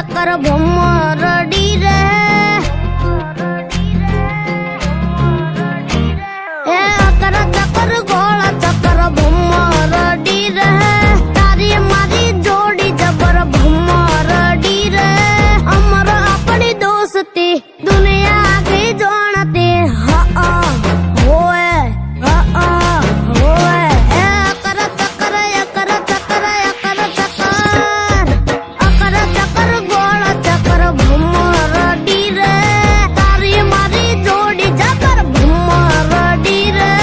चक्कर भमरडी रे ए अकर चक्कर गोला चक्कर भमरडी रे तारी मारी जोड़ी जबर भमरडी रे अमर अपनी दोस्ती दुनिया आगे जानते हा होए होए ए अकर चक्कर अकर चक्कर अकर चक्कर अकर चक्कर गोला चक्कर भमरडी रे तारी मारी जोड़ी जबर भमरडी रे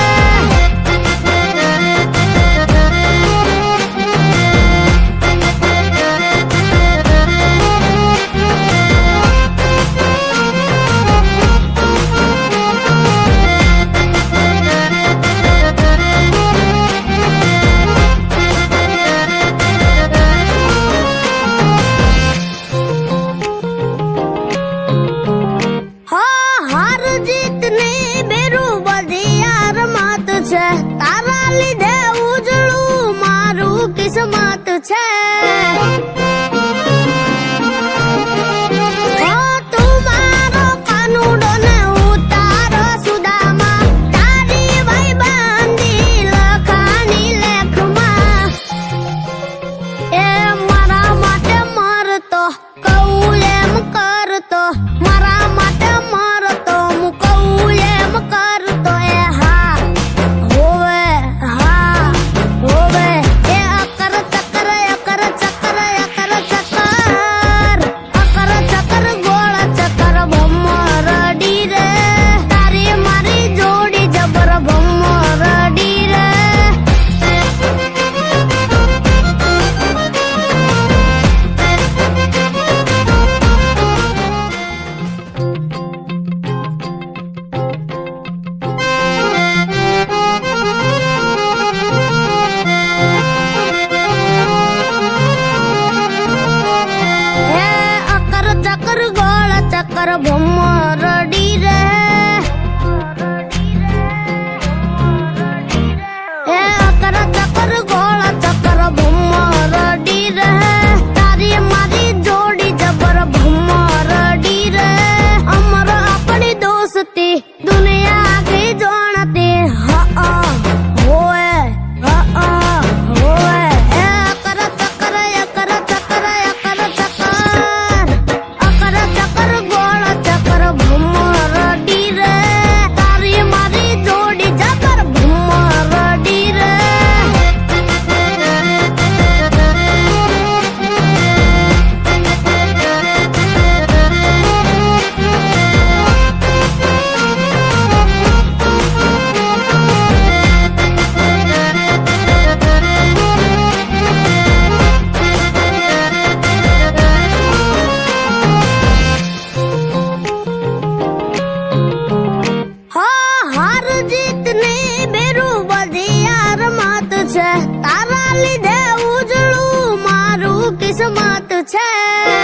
हार जीतने बेरू बधी यार मात छे तारा लीधे उजळू मारू किस्मत छे તું મારો કાનુડો ને ઉતારો સુદામા તારી ભાઈબંધી લખાની લેખમાં એ મારા માટે મરતો કહું એમ કરતો મારા માટે મરતો હું કહું એમ કરતો એ હા હોવે એ અકર ચક્કર અકર ચક્કર અકર ચક્કર અકર ચક્કર ગોળા ચક્કર ભમરડી રે તારી મારી જોડી જબર ભમરડી રે હે અકર ચક્કર ગોળા ચક્કર ભમરડી રે હે અકર ચક્કર ગોળા ચક્કર ભમરડી રે તારી મારી જોડી જબર ભમરડી રે અમર આપણી દોસ્તી દુનિયા આગે જાણતી હા હોએ એ અકર ચક્કર અકર ચક્કર અકર ચક્કર અકર ચક્કર ગોળા ચક્કર ભમરડી રે તારી મારી જોડી જબર ભમરડી રે हार जीतने बेरू बधी यार मात छे तारा लीधे उजळू मारू किस्मत छे।